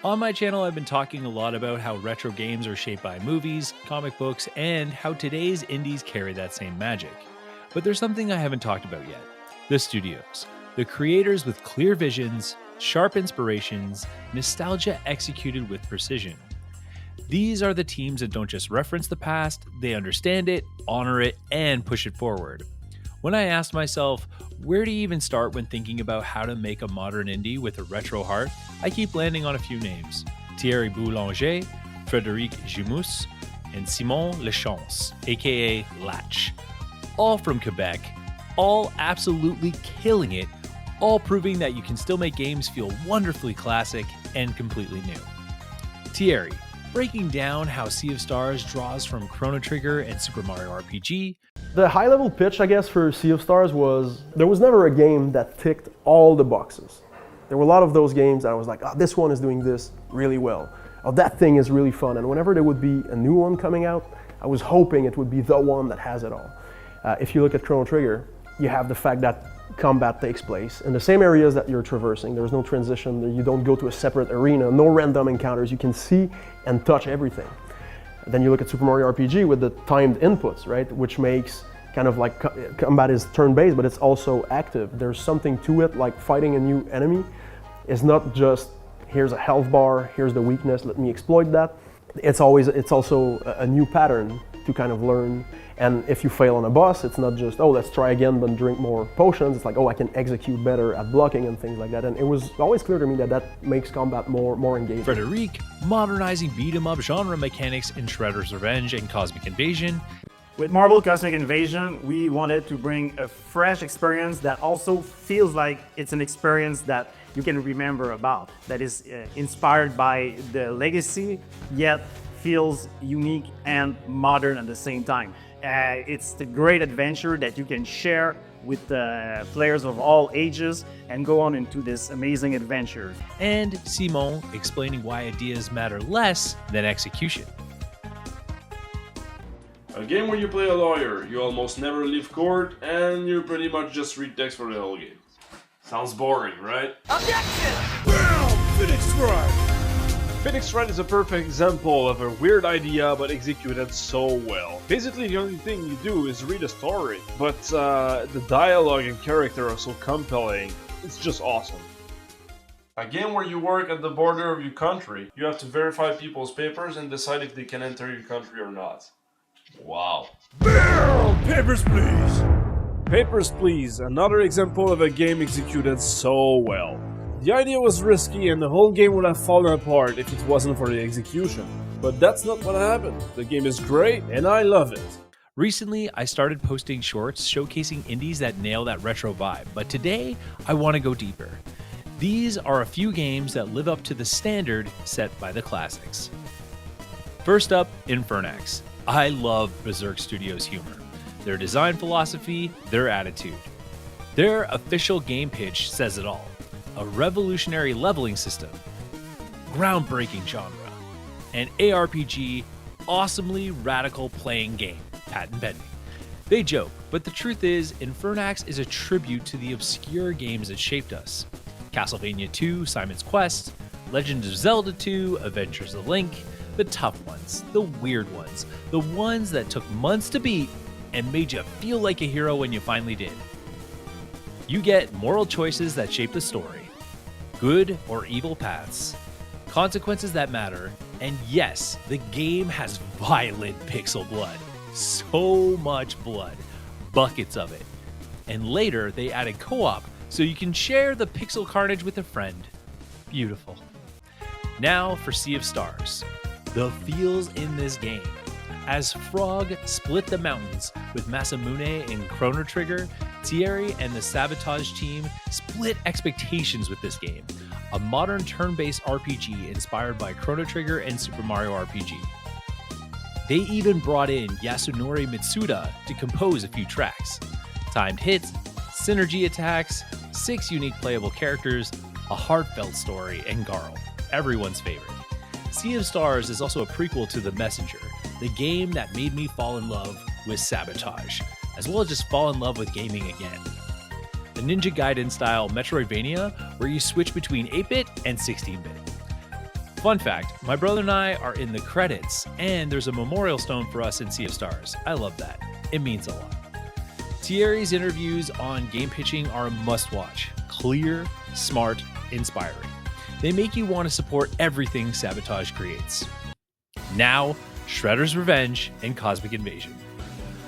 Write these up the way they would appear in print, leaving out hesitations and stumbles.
On my channel, I've been talking a lot about how retro games are shaped by movies, comic books, and how today's indies carry that same magic. But there's something I haven't talked about yet. The studios. The creators with clear visions, sharp inspirations, nostalgia executed with precision. These are the teams that don't just reference the past, they understand it, honor it, and push it forward. When I asked myself, where do you even start when thinking about how to make a modern indie with a retro heart, I keep landing on a few names. Thierry Boulanger, Frédéric Gimus, and Simon Lechance, aka Latch. All from Quebec, all absolutely killing it, all proving that you can still make games feel wonderfully classic and completely new. Thierry, breaking down how Sea of Stars draws from Chrono Trigger and Super Mario RPG. The high-level pitch, I guess, for Sea of Stars was, there was never a game that ticked all the boxes. There were a lot of those games that I was like, oh, this one is doing this really well. Oh, that thing is really fun. And whenever there would be a new one coming out, I was hoping it would be the one that has it all. If you look at Chrono Trigger, you have the fact that combat takes place in the same areas that you're traversing. There's no transition, you don't go to a separate arena, no random encounters, you can see and touch everything. Then you look at Super Mario RPG with the timed inputs, right? Which makes kind of like combat is turn-based, but it's also active. There's something to it, like fighting a new enemy is not just, here's a health bar, here's the weakness, let me exploit that. It's also a new pattern to kind of learn. And if you fail on a boss, it's not just, oh, let's try again, but drink more potions. It's like, oh, I can execute better at blocking and things like that. And it was always clear to me that that makes combat more engaging. Frédéric, modernizing beat-em-up genre mechanics in Shredder's Revenge and Cosmic Invasion. With Marvel Cosmic Invasion, we wanted to bring a fresh experience that also feels like it's an experience that you can remember about, that is inspired by the legacy, yet feels unique and modern at the same time. It's the great adventure that you can share with players of all ages and go on into this amazing adventure. And Simon explaining why ideas matter less than execution. A game where you play a lawyer, you almost never leave court, and you pretty much just read text for the whole game. Sounds boring, right? Objection! Bam! Phoenix Wright! Phoenix Wright is a perfect example of a weird idea but executed so well. Basically the only thing you do is read a story, but the dialogue and character are so compelling, it's just awesome. A game where you work at the border of your country, you have to verify people's papers and decide if they can enter your country or not. Wow. Barrel! Papers, please! Papers, Please, another example of a game executed so well. The idea was risky and the whole game would have fallen apart if it wasn't for the execution. But that's not what happened. The game is great and I love it. Recently, I started posting shorts showcasing indies that nail that retro vibe, but today, I want to go deeper. These are a few games that live up to the standard set by the classics. First up, Infernax. I love Berzerk Studio's humor, their design philosophy, their attitude. Their official game pitch says it all. A revolutionary leveling system, groundbreaking genre, an ARPG, awesomely radical playing game, patent pending. They joke, but the truth is, Infernax is a tribute to the obscure games that shaped us. Castlevania 2, Simon's Quest, Legend of Zelda 2, Adventures of Link, the tough ones, the weird ones, the ones that took months to beat and made you feel like a hero when you finally did. You get moral choices that shape the story, good or evil paths, consequences that matter, and yes, the game has violent pixel blood. So much blood, buckets of it. And later, they added co-op so you can share the pixel carnage with a friend. Beautiful. Now for Sea of Stars. The feels in this game. As Frog split the mountains with Masamune in Chrono Trigger, Thierry and the Sabotage team split expectations with this game, a modern turn-based RPG inspired by Chrono Trigger and Super Mario RPG. They even brought in Yasunori Mitsuda to compose a few tracks. Timed hits, synergy attacks, 6 unique playable characters, a heartfelt story, and Garl, everyone's favorite. Sea of Stars is also a prequel to The Messenger, the game that made me fall in love with Sabotage, as well as just fall in love with gaming again. The Ninja Gaiden style Metroidvania where you switch between 8-bit and 16-bit. Fun fact, my brother and I are in the credits, and there's a memorial stone for us in Sea of Stars. I love that. It means a lot. Thierry's interviews on game pitching are a must-watch. Clear, smart, inspiring. They make you want to support everything Sabotage creates. Now, Shredder's Revenge and Cosmic Invasion.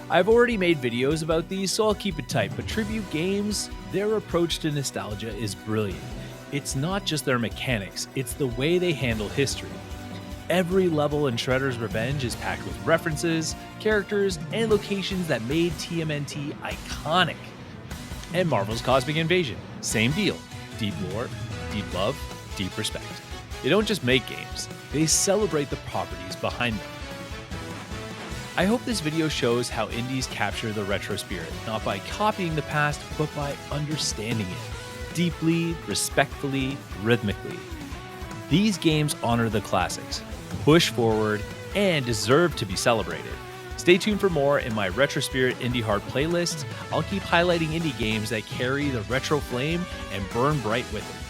I've already made videos about these, so I'll keep it tight, but Tribute Games, their approach to nostalgia is brilliant. It's not just their mechanics, it's the way they handle history. Every level in Shredder's Revenge is packed with references, characters, and locations that made TMNT iconic. And Marvel's Cosmic Invasion, same deal. Deep lore, deep love, deep respect. They don't just make games, they celebrate the properties behind them. I hope this video shows how indies capture the retro spirit, not by copying the past, but by understanding it. Deeply, respectfully, rhythmically. These games honor the classics, push forward, and deserve to be celebrated. Stay tuned for more in my Retro Spirit Indie Heart playlist. I'll keep highlighting indie games that carry the retro flame and burn bright with it.